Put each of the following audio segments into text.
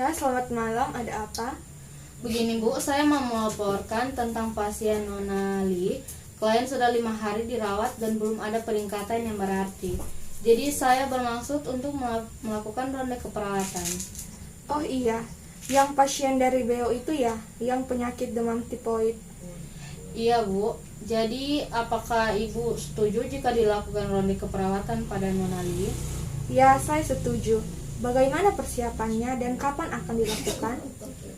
Iya, selamat malam. Ada apa? Begini Bu, saya mau melaporkan tentang pasien Nona Li. Klien sudah 5 hari dirawat dan belum ada peningkatan yang berarti. Jadi saya bermaksud untuk melakukan ronde keperawatan. Oh iya, yang pasien dari BO itu ya, yang penyakit demam tipoid. Iya Bu, jadi apakah Ibu setuju jika dilakukan ronde keperawatan pada Nona Li? Ya, saya setuju. Bagaimana persiapannya dan kapan akan dilakukan?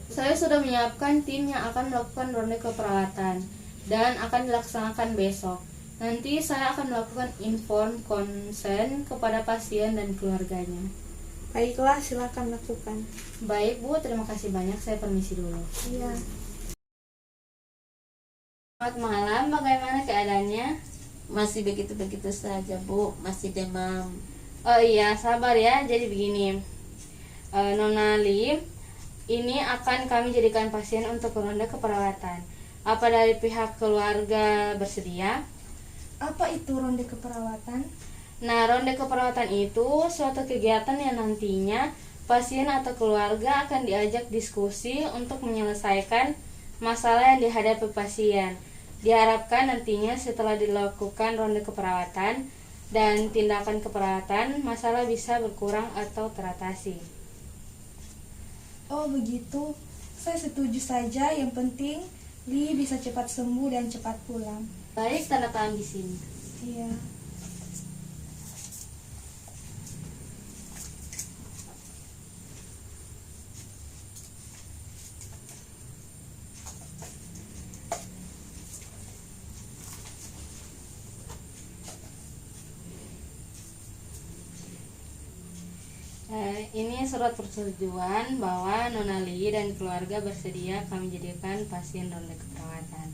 Saya sudah menyiapkan tim yang akan melakukan ronde keperawatan dan akan dilaksanakan besok. Nanti saya akan melakukan inform konsen kepada pasien dan keluarganya. Baiklah, silakan lakukan. Baik Bu, terima kasih banyak. Saya permisi dulu. Iya. Selamat malam, bagaimana keadaannya? Masih begitu-begitu saja Bu, masih demam. Oh iya, sabar ya. Jadi begini, Nona Li, ini akan kami jadikan pasien untuk ronde keperawatan. Apa dari pihak keluarga bersedia? Apa itu ronde keperawatan? Nah, ronde keperawatan itu suatu kegiatan yang nantinya pasien atau keluarga akan diajak diskusi untuk menyelesaikan masalah yang dihadapi pasien. Diharapkan nantinya setelah dilakukan ronde keperawatan dan tindakan keperawatan, masalah bisa berkurang atau teratasi. Oh begitu, saya setuju saja. Yang penting Li bisa cepat sembuh dan cepat pulang. Baik, tanda tangan di sini. Iya. Ini surat persetujuan bahwa Nona Li dan keluarga bersedia kami jadikan pasien ronde keperawatan.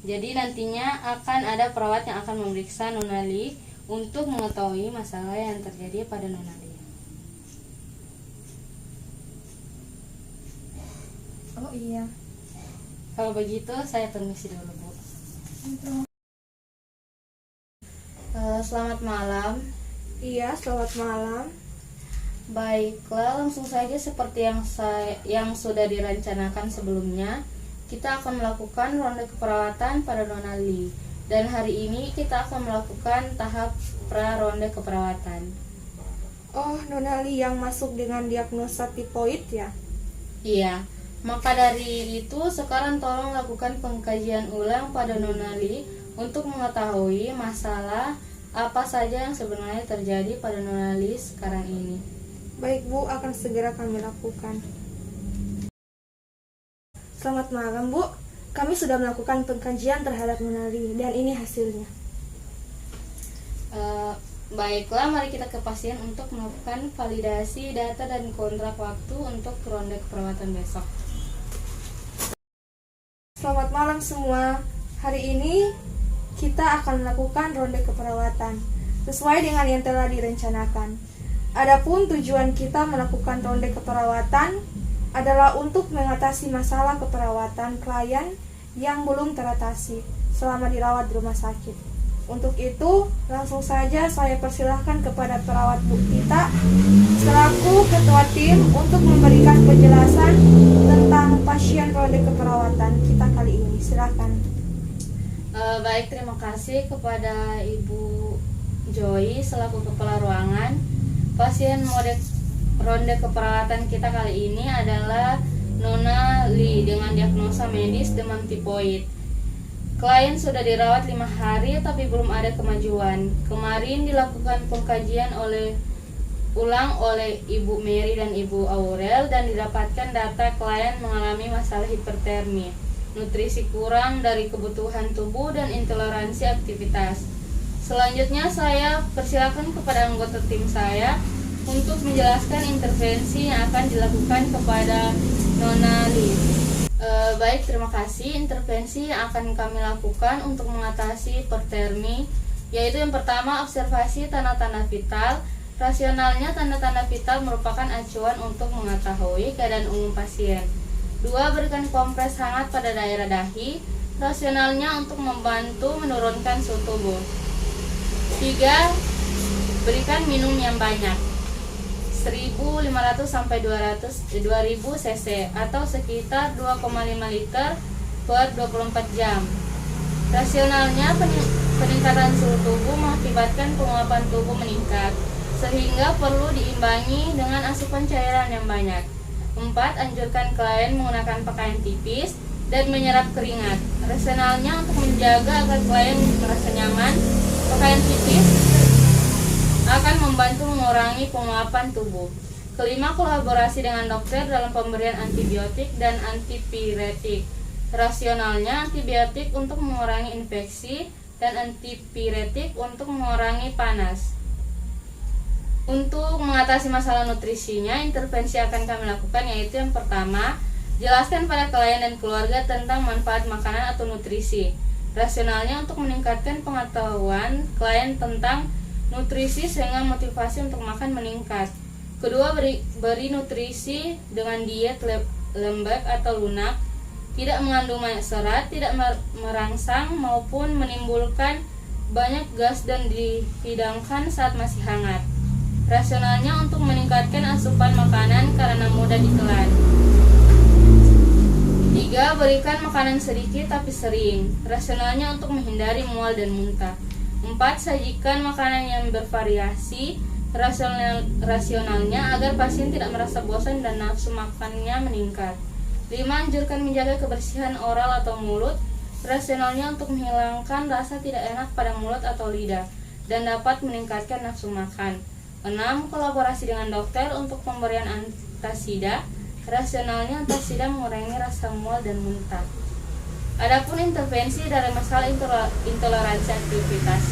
Jadi nantinya akan ada perawat yang akan memeriksa Nona Li untuk mengetahui masalah yang terjadi pada Nona Li. Oh iya. Kalau begitu saya permisi dulu Bu. Selamat malam. Iya, selamat malam. Baiklah, langsung saja seperti yang sudah direncanakan sebelumnya, kita akan melakukan ronde keperawatan pada Nona Li. Dan hari ini kita akan melakukan tahap pra-ronde keperawatan. Oh, Nona Li yang masuk dengan diagnosa tipoid ya? Iya, maka dari itu sekarang tolong lakukan pengkajian ulang pada Nona Li untuk mengetahui masalah apa saja yang sebenarnya terjadi pada Nona Li sekarang ini. Baik Bu, akan segera kami lakukan. Selamat malam Bu, kami sudah melakukan pengkajian terhadap Nona Li dan ini hasilnya. Baiklah, mari kita ke pasien untuk melakukan validasi data dan kontrak waktu untuk ronde keperawatan besok. Selamat malam semua. Hari ini kita akan melakukan ronde keperawatan sesuai dengan yang telah direncanakan. Adapun tujuan kita melakukan ronde keperawatan adalah untuk mengatasi masalah keperawatan klien yang belum teratasi selama dirawat di rumah sakit. Untuk itu, langsung saja saya persilahkan kepada perawat Bu Tita selaku ketua tim untuk memberikan penjelasan tentang pasien ronde keperawatan kita kali ini. Silakan. Baik, terima kasih kepada Ibu Joy selaku kepala ruangan. Pasien ronde keperawatan kita kali ini adalah Nona Li dengan diagnosa medis demam tipoid. Klien sudah dirawat 5 hari tapi belum ada kemajuan. Kemarin dilakukan pengkajian ulang oleh Ibu Mary dan Ibu Aurel dan didapatkan data klien mengalami masalah hipertermi, nutrisi kurang dari kebutuhan tubuh dan intoleransi aktivitas. Selanjutnya saya persilakan kepada anggota tim saya untuk menjelaskan intervensi yang akan dilakukan kepada Nona Li. Baik, terima kasih. Intervensi yang akan kami lakukan untuk mengatasi hipertermi yaitu yang pertama, observasi tanda-tanda vital. Rasionalnya, tanda-tanda vital merupakan acuan untuk mengetahui keadaan umum pasien. 2. Berikan kompres hangat pada daerah dahi. Rasionalnya untuk membantu menurunkan suhu tubuh. 3. Berikan minum yang banyak. 1500 sampai 2000 cc atau sekitar 2,5 liter per 24 jam. Rasionalnya peningkatan suhu tubuh mengakibatkan penguapan tubuh meningkat, sehingga perlu diimbangi dengan asupan cairan yang banyak. 4. Anjurkan klien menggunakan pakaian tipis dan menyerap keringat. Rasionalnya untuk menjaga agar klien merasa nyaman, pakaian tipis akan membantu mengurangi penguapan tubuh. Kelima, kolaborasi dengan dokter dalam pemberian antibiotik dan antipiretik. Rasionalnya antibiotik untuk mengurangi infeksi dan antipiretik untuk mengurangi panas. Untuk mengatasi masalah nutrisinya, intervensi akan kami lakukan yaitu yang pertama, jelaskan pada klien dan keluarga tentang manfaat makanan atau nutrisi. Rasionalnya untuk meningkatkan pengetahuan klien tentang nutrisi sehingga motivasi untuk makan meningkat. Kedua, beri nutrisi dengan diet lembek atau lunak, tidak mengandung banyak serat, tidak merangsang maupun menimbulkan banyak gas dan dihidangkan saat masih hangat. Rasionalnya untuk meningkatkan asupan makanan karena mudah ditelan. 3. Berikan makanan sedikit tapi sering. Rasionalnya untuk menghindari mual dan muntah. 4. Sajikan makanan yang bervariasi. Rasionalnya agar pasien tidak merasa bosan dan nafsu makannya meningkat. 5. Anjurkan menjaga kebersihan oral atau mulut. Rasionalnya untuk menghilangkan rasa tidak enak pada mulut atau lidah dan dapat meningkatkan nafsu makan. 6. Kolaborasi dengan dokter untuk pemberian antasida. Rasionalnya antasida mengurangi rasa mual dan muntah. Adapun intervensi dari masalah intoleransi aktivitas,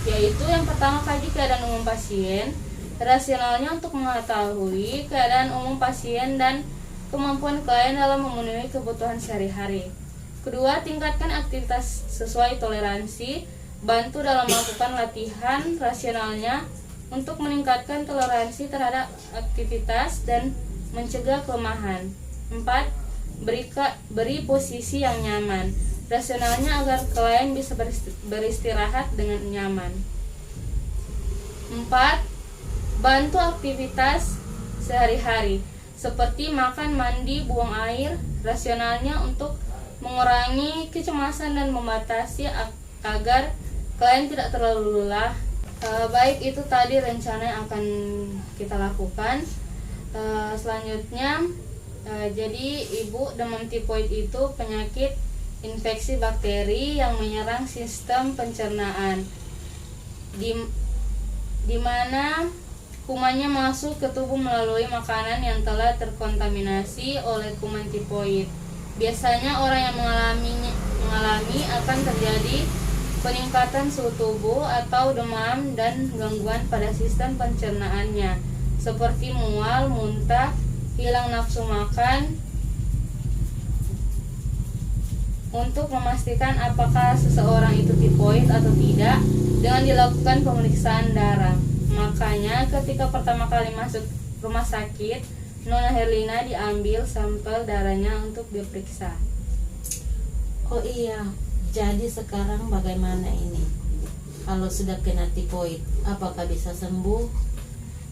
yaitu yang pertama, kaji keadaan umum pasien. Rasionalnya untuk mengetahui keadaan umum pasien dan kemampuan klien dalam memenuhi kebutuhan sehari-hari. Kedua, tingkatkan aktivitas sesuai toleransi. Bantu dalam melakukan latihan. Rasionalnya untuk meningkatkan toleransi terhadap aktivitas dan mencegah kelemahan. 4. Beri posisi yang nyaman. Rasionalnya agar klien bisa beristirahat dengan nyaman. 4. Bantu aktivitas sehari-hari seperti makan, mandi, buang air. Rasionalnya untuk mengurangi kecemasan dan membatasi agar klien tidak terlalu lelah. Baik, itu tadi rencana yang akan kita lakukan. Selanjutnya, jadi ibu, demam tifoid itu penyakit infeksi bakteri yang menyerang sistem pencernaan, di mana kumannya masuk ke tubuh melalui makanan yang telah terkontaminasi oleh kuman tifoid. Biasanya orang yang mengalami akan terjadi peningkatan suhu tubuh atau demam dan gangguan pada sistem pencernaannya, seperti mual, muntah, hilang nafsu makan. Untuk memastikan apakah seseorang itu tifoid atau tidak, dengan dilakukan pemeriksaan darah. Makanya ketika pertama kali masuk rumah sakit, Nona Herlina diambil sampel darahnya untuk diperiksa. Oh iya, jadi sekarang bagaimana ini? Kalau sudah kena tifoid, apakah bisa sembuh?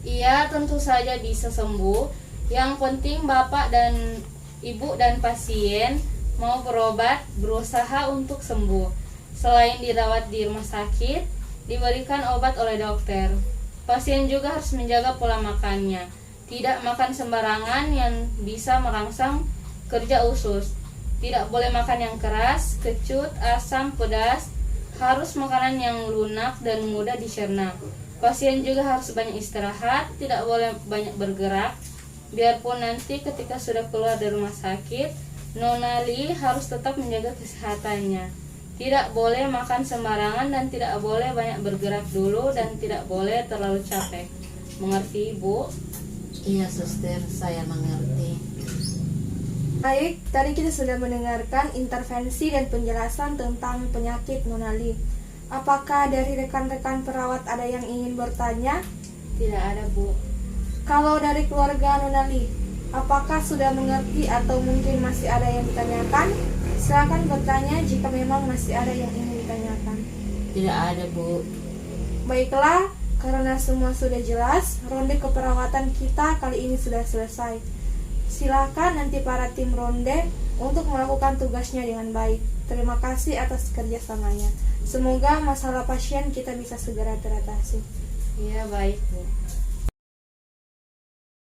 Iya, tentu saja bisa sembuh. Yang penting Bapak dan Ibu dan pasien mau berobat, berusaha untuk sembuh. Selain dirawat di rumah sakit, diberikan obat oleh dokter. Pasien juga harus menjaga pola makannya. Tidak makan sembarangan yang bisa merangsang kerja usus. Tidak boleh makan yang keras, kecut, asam, pedas. Harus makanan yang lunak dan mudah dicerna. Pasien juga harus banyak istirahat, tidak boleh banyak bergerak. Biarpun nanti ketika sudah keluar dari rumah sakit, Nona Li harus tetap menjaga kesehatannya. Tidak boleh makan sembarangan dan tidak boleh banyak bergerak dulu dan tidak boleh terlalu capek. Mengerti, Bu? Iya, suster, saya mengerti. Baik, tadi kita sudah mendengarkan intervensi dan penjelasan tentang penyakit Nona Li. Apakah dari rekan-rekan perawat ada yang ingin bertanya? Tidak ada, Bu. Kalau dari keluarga Nona Li, apakah sudah mengerti atau mungkin masih ada yang ditanyakan? Silakan bertanya jika memang masih ada yang ingin ditanyakan. Tidak ada, Bu. Baiklah, Karena semua sudah jelas, ronde keperawatan kita kali ini sudah selesai. Silakan nanti para tim ronde untuk melakukan tugasnya dengan baik. Terima kasih atas kerjasamanya. Semoga masalah pasien kita bisa segera teratasi. Iya, baik Bu.